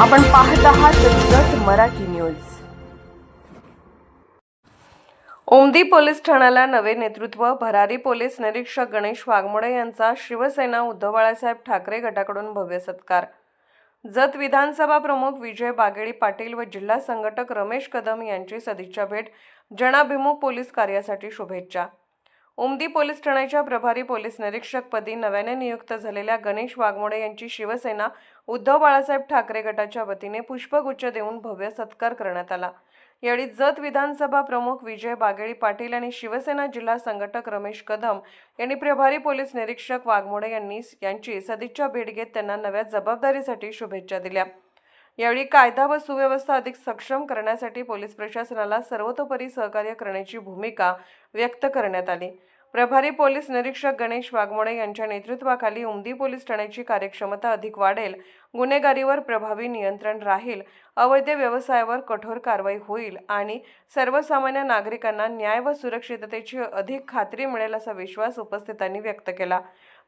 आपण पाहत आहात जत मराठी न्यूज। ओमदी पोलीस ठाण्याला नवे नेतृत्व। भरारी पोलीस निरीक्षक गणेश वाघमोडे यांचा शिवसेना उद्धव बाळासाहेब ठाकरे गटाकडून भव्य सत्कार। जत विधानसभा प्रमुख विजय बागेळी पाटील व जिल्हा संघटक रमेश कदम यांची सदिच्छा भेट। जनाभिमुख पोलीस कार्यासाठी शुभेच्छा। ओमदी पोलीस ठाण्याच्या प्रभारी पोलीस निरीक्षक पदी नव्याने नियुक्त झालेल्या गणेश वाघमोडे यांची शिवसेना उद्धव बाळासाहेब ठाकरे गटाच्या वतीने पुष्पगुच्छ देऊन भव्य सत्कार करण्यात आला। यावेळी जत विधानसभा प्रमुख विजय बागेळी पाटील आणि शिवसेना जिल्हा संघटक रमेश कदम यांनी प्रभारी पोलीस निरीक्षक वाघमोडे यांची सदिच्छा भेट घेत त्यांना नव्या जबाबदारीसाठी शुभेच्छा दिल्या। यावेळी कायदा व सुव्यवस्था अधिक सक्षम करण्यासाठी पोलीस प्रशासनाला सर्वतोपरी सहकार्य करण्याची भूमिका व्यक्त करण्यात आली। प्रभारी पोलीस निरीक्षक गणेश वाघमोडे यांच्या नेतृत्वाखाली ओमदी पोलीस ठाण्याची कार्यक्षमता अधिक वाढेल, गुन्हेगारीवर प्रभावी नियंत्रण राहील, अवैध व्यवसायावर कठोर कारवाई होईल आणि सर्वसामान्य नागरिकांना न्याय व सुरक्षिततेची अधिक खात्री मिळेल असा विश्वास उपस्थितांनी व्यक्त केला।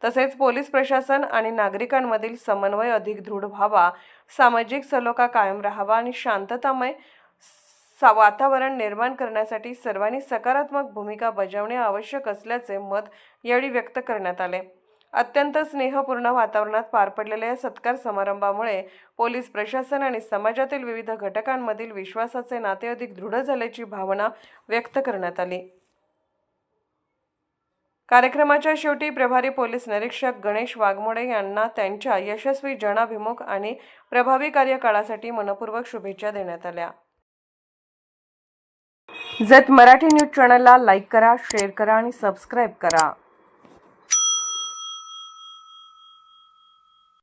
तसेच पोलीस प्रशासन आणि नागरिकांमधील समन्वय अधिक दृढ व्हावा, सामाजिक सलोखा कायम राहावा आणि शांततामय वातावरण निर्माण करण्यासाठी सर्वांनी सकारात्मक भूमिका बजावणे आवश्यक असल्याचे मत यावेळी व्यक्त करण्यात आले। अत्यंत स्नेहपूर्ण वातावरणात पार पडलेल्या या सत्कार समारंभामुळे पोलीस प्रशासन आणि समाजातील विविध घटकांमधील विश्वासाचे नाते अधिक दृढ झाल्याची भावना व्यक्त करण्यात आली। कार्यक्रमाच्या शेवटी प्रभारी पोलीस निरीक्षक गणेश वाघमोडे यांना त्यांच्या यशस्वी जनाभिमुख आणि प्रभावी कार्यकाळासाठी मनपूर्वक शुभेच्छा देण्यात आल्या। जत मराठी न्यूज चॅनलला लाईक करा, शेअर करा आणि सबस्क्राईब करा।